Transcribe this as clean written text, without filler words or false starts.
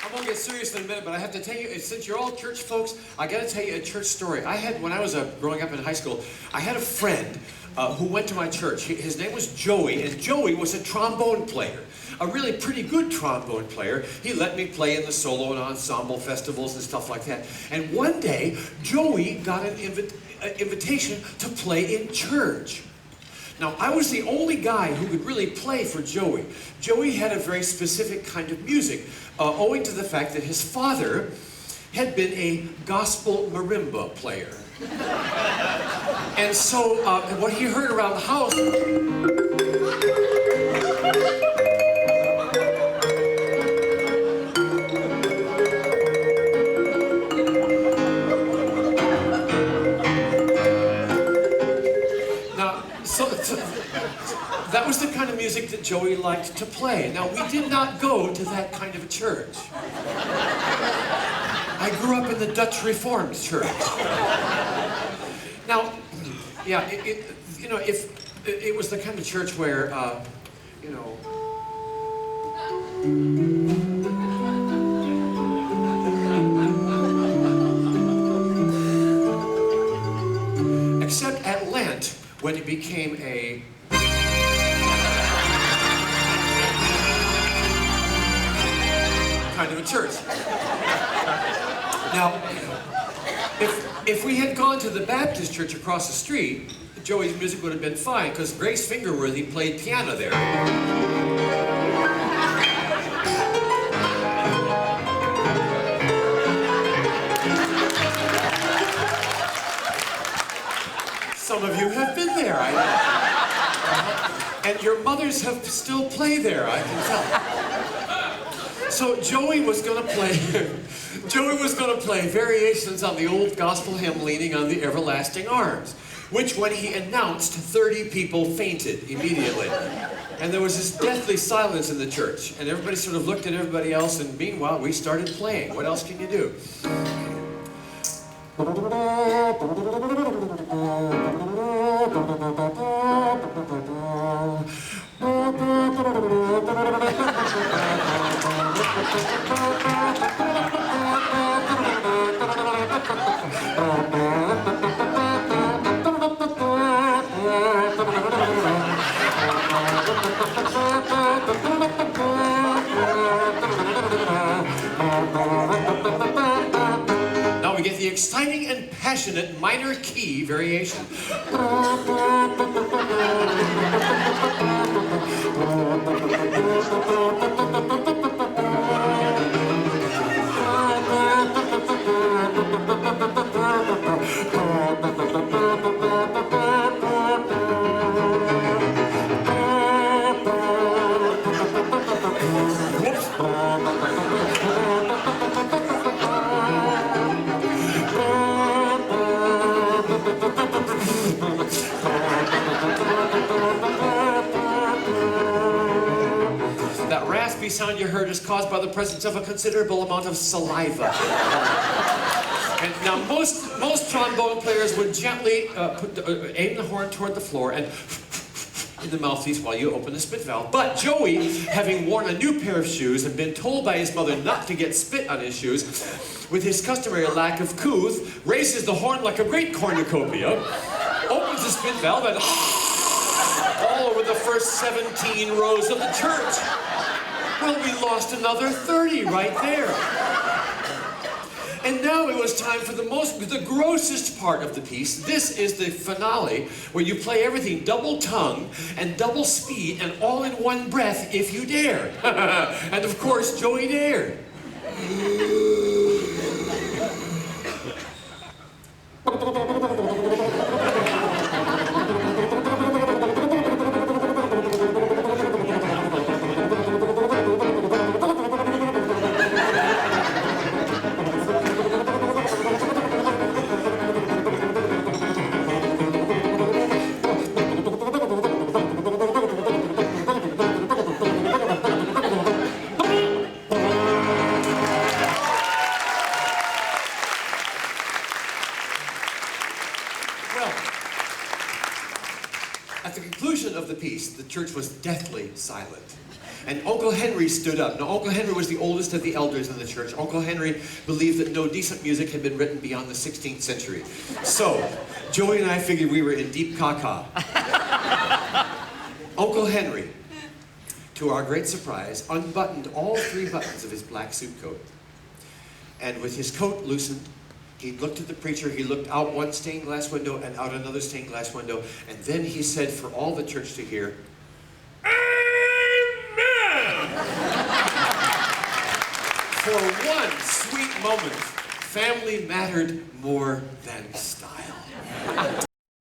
I'm gonna get serious in a minute, but I have to tell you, since you're all church folks, I gotta tell you a church story. When I was growing up in high school, I had a friend who went to my church. His name was Joey, and Joey was a trombone player. A really pretty good trombone player. He let me play in the solo and ensemble festivals and stuff like that. And one day, Joey got an invitation to play in church. Now, I was the only guy who could really play for Joey. Joey had a very specific kind of music, owing to the fact that his father had been a gospel marimba player. And so, what he heard around the house... That was the kind of music that Joey liked to play. Now, we did not go to that kind of a church. I grew up in the Dutch Reformed Church. Now, yeah, if it was the kind of church where, except at Lent, when it became a kind of a church. Now, if we had gone to the Baptist church across the street, Joey's music would have been fine, because Grace Fingerworthy played piano there. Some of you have been there, and your mothers have still played there, I can tell. So Joey was going to play variations on the old gospel hymn, Leaning on the Everlasting Arms, which when he announced, 30 people fainted immediately. And there was this deathly silence in the church, and everybody sort of looked at everybody else, and meanwhile we started playing. What else can you do? Now we get the exciting and passionate minor key variation. That raspy sound you heard is caused by the presence of a considerable amount of saliva. And now, most trombone players would gently aim the horn toward the floor and in the mouthpiece while you open the spit valve. But Joey, having worn a new pair of shoes and been told by his mother not to get spit on his shoes, with his customary lack of couth, raises the horn like a great cornucopia, opens the spit valve, and all over the first 17 rows of the church. Well, we lost another 30 right there. And now it was time for the grossest part of the piece. This is the finale, where you play everything double tongue and double speed and all in one breath if you dare. And of course, Joey dared. At the conclusion of the piece, the church was deathly silent. And Uncle Henry stood up. Now, Uncle Henry was the oldest of the elders in the church. Uncle Henry believed that no decent music had been written beyond the 16th century. So, Joey and I figured we were in deep caca. Uncle Henry, to our great surprise, unbuttoned all 3 buttons of his black suit coat. And with his coat loosened, he looked at the preacher, he looked out one stained glass window and out another stained glass window, and then he said for all the church to hear, for one sweet moment, family mattered more than style.